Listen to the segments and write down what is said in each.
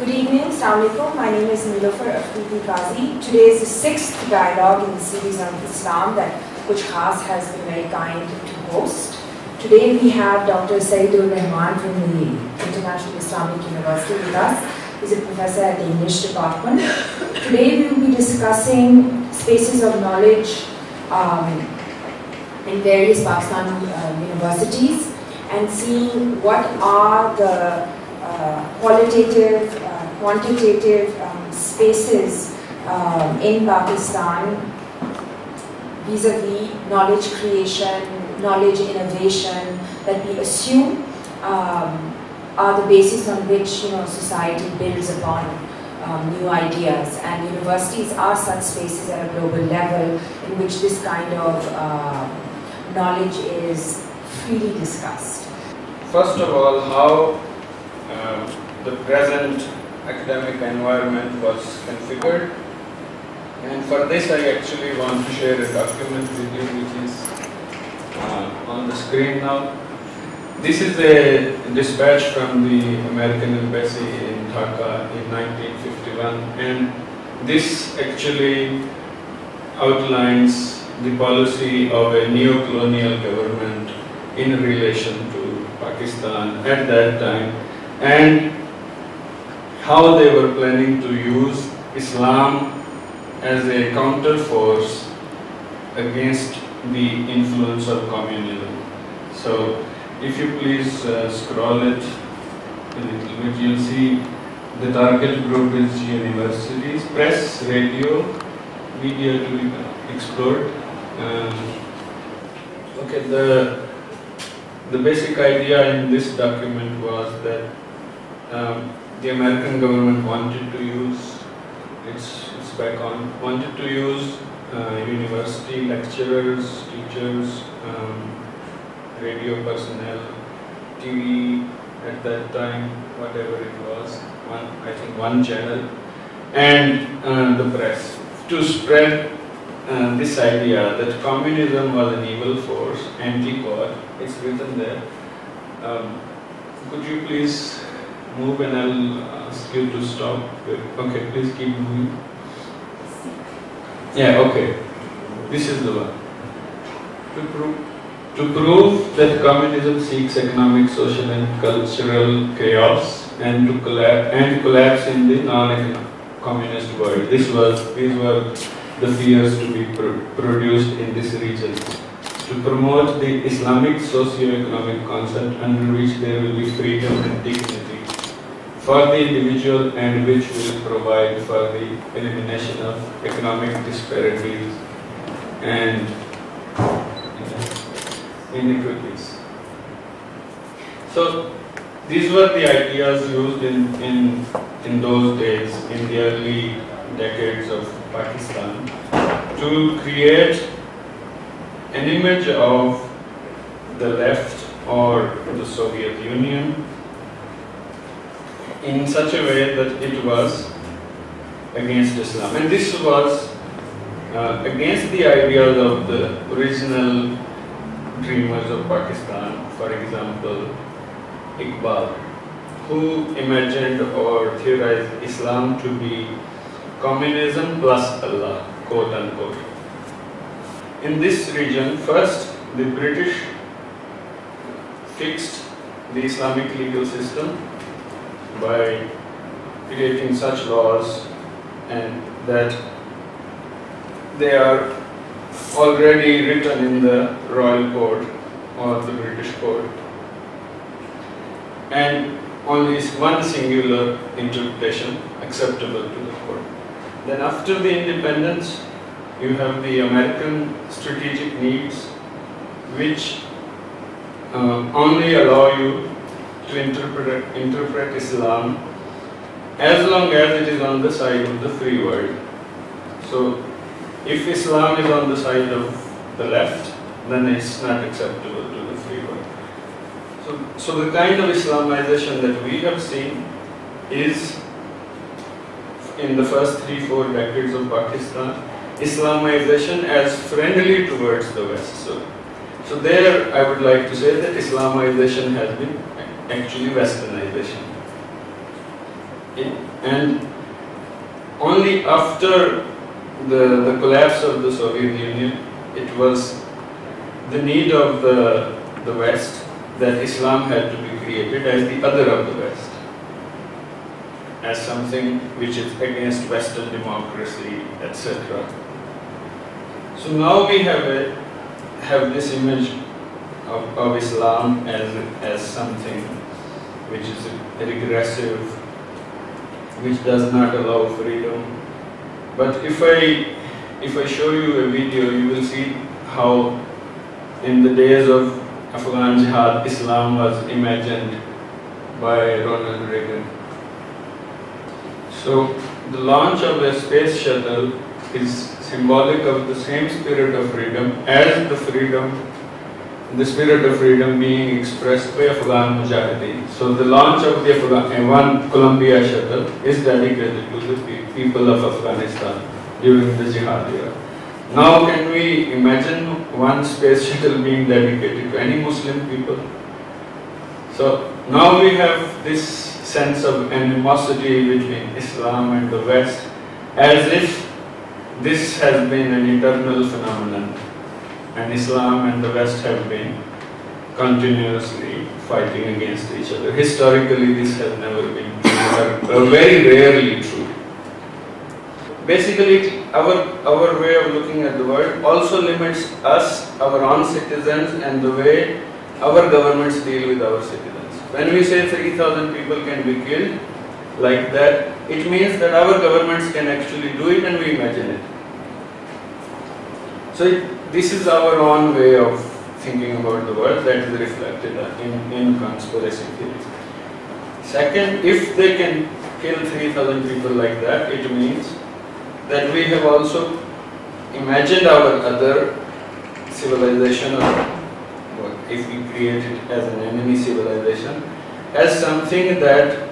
Good evening, Assalamu alaikum. My name is Nilofer Afridi Qazi. Today is the 6th dialogue in the series on Islam that Kuch Khaas has been very kind to host. Today we have Dr. Saeed Ur Rehman from the International Islamic University with us. He's a professor at the English department. Today we will be discussing spaces of knowledge in various Pakistani universities and seeing what are the qualitative, quantitative spaces in Pakistan vis-a-vis knowledge creation, knowledge innovation that we assume are the basis on which society builds upon new ideas, and universities are such spaces at a global level in which this kind of knowledge is freely discussed. First of all, how the present academic environment was configured, and for this I actually want to share a document with you which is on the screen now. This is a dispatch from the American Embassy in Dhaka in 1951, and this actually outlines the policy of a neo-colonial government in relation to Pakistan at that time, and how they were planning to use Islam as a counterforce against the influence of communism. So, if you please scroll it a little bit, you'll see the target group is universities, press, radio, media to be explored. Okay, the basic idea in this document was that the American government wanted to use, wanted to use university lecturers, teachers, radio personnel, TV at that time, whatever it was, I think one channel, and the press, to spread this idea that communism was an evil force, anti-God. It's written there. Could you please move, and I'll ask you to stop. Okay, please keep moving. Yeah, okay. This is the one. To prove that communism seeks economic, social and cultural chaos and to collapse in the non-communist world. These were the fears to be produced in this region. To promote the Islamic socio-economic concept under which there will be freedom and dignity for the individual, and which will provide for the elimination of economic disparities and inequities. So these were the ideas used in those days, in the early decades of Pakistan, to create an image of the left or the Soviet Union in such a way that it was against Islam. And this was against the ideas of the original dreamers of Pakistan, for example, Iqbal, who imagined or theorized Islam to be communism plus Allah, quote unquote. In this region, first the British fixed the Islamic legal system by creating such laws, and that they are already written in the Royal Code or the British Code, and only one singular interpretation acceptable to the court. Then after the independence, you have the American strategic needs, which only allow you to interpret Islam as long as it is on the side of the free world. So if Islam is on the side of the left, then it's not acceptable to the free world. So the kind of Islamization that we have seen is, in the first 3-4 decades of Pakistan, Islamization as friendly towards the West. So there I would like to say that Islamization has been actually Westernization. And only after the collapse of the Soviet Union, it was the need of the West that Islam had to be created as the other of the West, as something which is against Western democracy, etc. So now we have this image of Islam as something which is regressive, which does not allow freedom. But if I show you a video, you will see how in the days of Afghan Jihad, Islam was imagined by Ronald Reagan. So the launch of a space shuttle is symbolic of the same spirit of freedom as the spirit of freedom being expressed by Afghan Mujahideen. So the launch of the one Columbia shuttle is dedicated to the people of Afghanistan during the Jihad era. Now can we imagine one space shuttle being dedicated to any Muslim people? So now we have this sense of animosity between Islam and the West, as if this has been an eternal phenomenon, and Islam and the West have been continuously fighting against each other. Historically, this has never been true, or very rarely true. Basically, our way of looking at the world also limits us, our own citizens, and the way our governments deal with our citizens. When we say 3,000 people can be killed like that, it means that our governments can actually do it and we imagine it. So this is our own way of thinking about the world that is reflected in conspiracy theories. Second, if they can kill 3,000 people like that, it means that we have also imagined our other civilization, or if we create it as an enemy civilization, as something that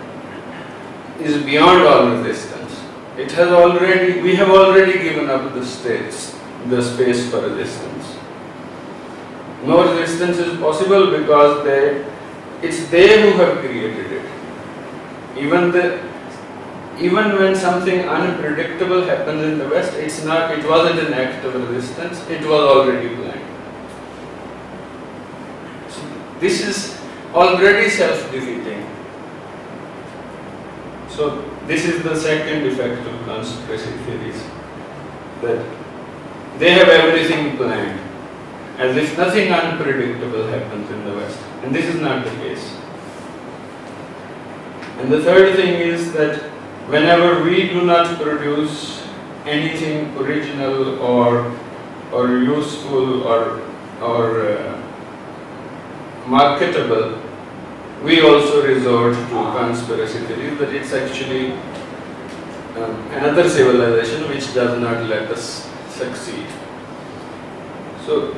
is beyond all resistance. We have already given up the space for resistance. No resistance is possible because it's they who have created it. Even when something unpredictable happens in the West, it wasn't an act of resistance, it was already planned. So this is already self-defeating. So this is the second effect of conspiracy theories, that they have everything planned, as if nothing unpredictable happens in the West. And this is not the case. And the third thing is that whenever we do not produce anything original or useful or marketable, we also resort to conspiracy theories that it's actually another civilization which does not let us succeed. So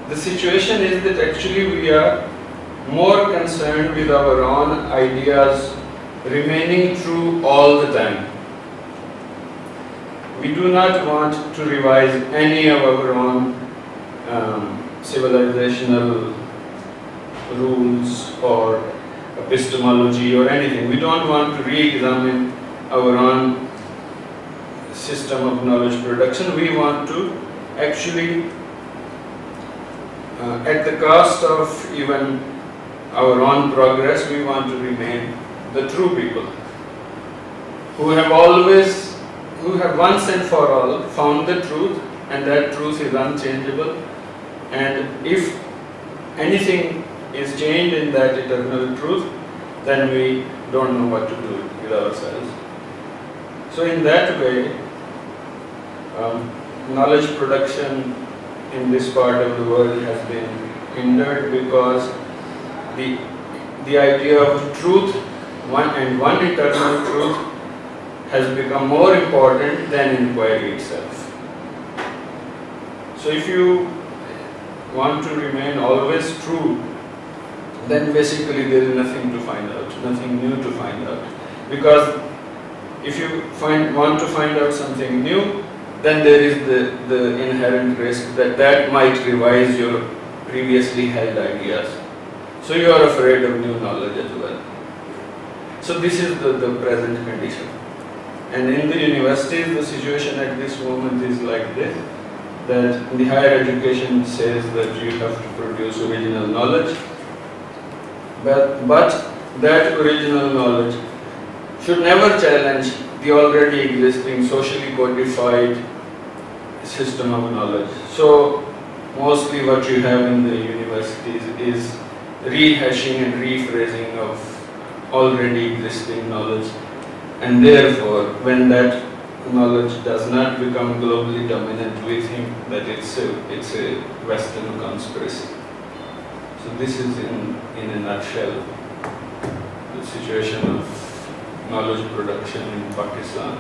the situation is that actually we are more concerned with our own ideas remaining true all the time. We do not want to revise any of our own civilizational rules or epistemology or anything. We don't want to re-examine our own system of knowledge production. We want to actually, at the cost of even our own progress, we want to remain the true people who have once and for all found the truth, and that truth is unchangeable. And if anything is changed in that eternal truth, then we don't know what to do with ourselves. So in that way, knowledge production in this part of the world has been hindered because the idea of truth, one eternal truth, has become more important than inquiry itself. So if you want to remain always true, then basically there is nothing to find out, nothing new to find out. Because if you want to find out something new, then there is the inherent risk that might revise your previously held ideas. So you are afraid of new knowledge as well. So this is the present condition. And in the universities, the situation at this moment is like this, that the higher education says that you have to produce original knowledge, but that original knowledge should never challenge the already existing socially codified system of knowledge. So mostly what you have in the universities is rehashing and rephrasing of already existing knowledge, and therefore when that knowledge does not become globally dominant, we think that it's a Western conspiracy. So this is in a nutshell the situation of knowledge production in Pakistan.